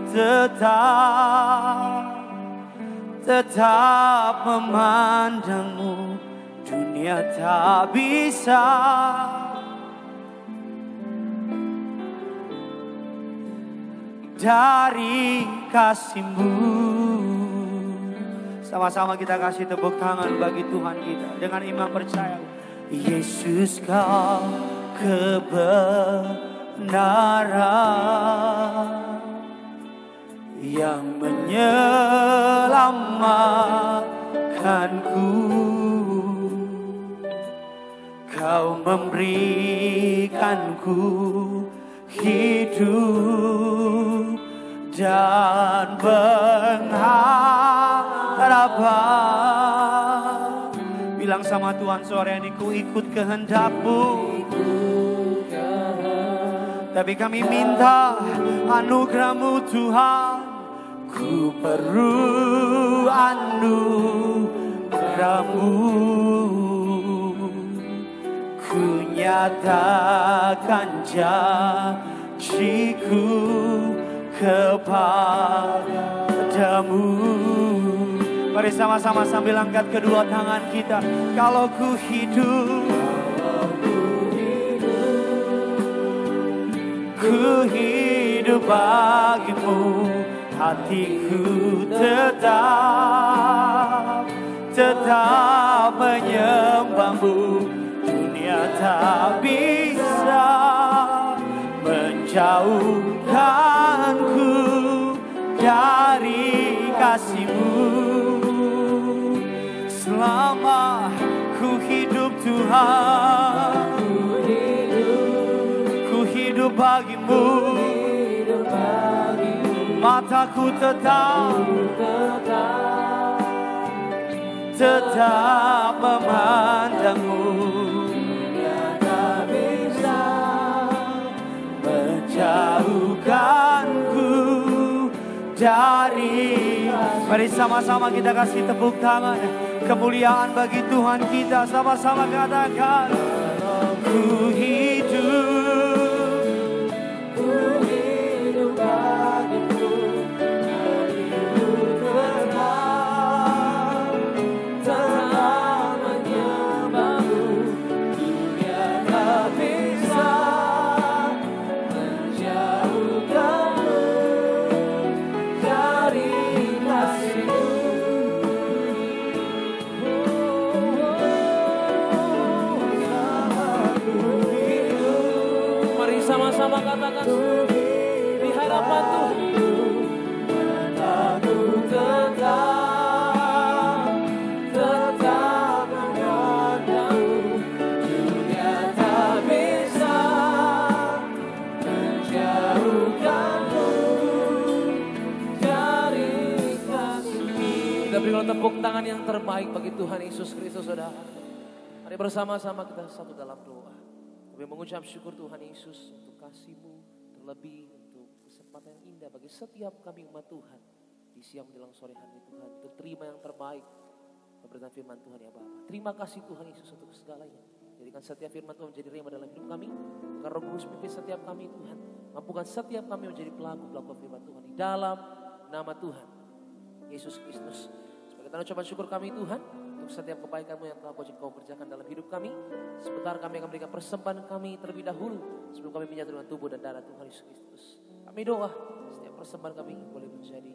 tetap memandang-Mu. Dunia tak bisa dari kasih-Mu. Sama-sama kita kasih tepuk tangan bagi Tuhan kita dengan iman percaya. Yesus kau kebenaran yang menyelamatkanku. Kau memberikanku hidup dan pengharapan. Bilang sama Tuhan sore ini, ku ikut kehendak-Mu. Tapi kami minta anugerah-Mu Tuhan. Ku perlu anugerah-Mu. Ku nyatakan janjiku pujiku kepadamu. Mari sama-sama sambil angkat kedua tangan kita. Kalau ku hidup, ku hidup bagimu, hatiku tetap menyembahmu. Dunia tak bisa menjauhkanku dari kasih-Mu. Selama ku hidup Tuhan, ku hidup bagimu. Mataku tetap memandangmu. Tiada bisa menjauhkanku dari. Mari sama-sama kita kasih tepuk tangan. Kemuliaan bagi Tuhan kita. Sama-sama katakan, ku hidup bagimu, hatiku tetap menyembahmu. Dunia tak bisa menjauhkanmu dari kasih-Mu. Mari sama-sama katakan di hadapan Tuhan. Mataku tetap memandangmu. Dunia tak bisa menjauhkanmu dari kasih-Mu. Kita berikan tepuk tangan yang terbaik bagi Tuhan Yesus Kristus, saudara. Mari bersama-sama kita satu dalam doa. Kami mengucap syukur Tuhan Yesus untuk kasih-Mu, terlebih untuk kesempatan yang indah bagi setiap kami umat Tuhan di siang menjelang sore hari Tuhan, untuk terima yang terbaik pemberitaan firman Tuhan ya Bapa. Terima kasih Tuhan Yesus untuk segalanya. Jadikan setiap firman Tuhan menjadi rema dalam hidup kami. Karena Roh Kudus pimpin setiap kami Tuhan. Mampukan setiap kami menjadi pelaku firman Tuhan di dalam nama Tuhan Yesus Kristus. Sebagai tanda ucapan syukur kami Tuhan, untuk setiap kebaikan-Mu yang telah Kau kerjakan dalam hidup kami. Sebentar kami akan berikan persembahan kami terlebih dahulu sebelum kami menyatu dengan tubuh dan darah Tuhan Yesus Kristus. Kami doa setiap persembahan kami boleh menjadi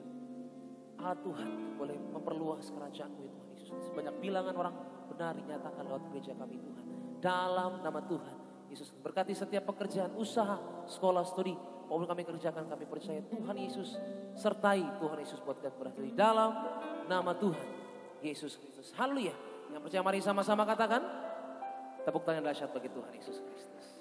alat Tuhan, boleh memperluas kerajaan-Mu ya Tuhan Yesus Kristus. Banyak bilangan orang benar dinyatakan lewat gereja kami Tuhan. Dalam nama Tuhan Yesus, berkati setiap pekerjaan, usaha, sekolah, studi, apapun kami kerjakan, kami percaya Tuhan Yesus sertai Tuhan Yesus buat kami berhasil di dalam nama Tuhan Yesus Kristus. Haleluya. Yang percaya mari sama-sama katakan tepuk tangan dahsyat bagi Tuhan Yesus Kristus.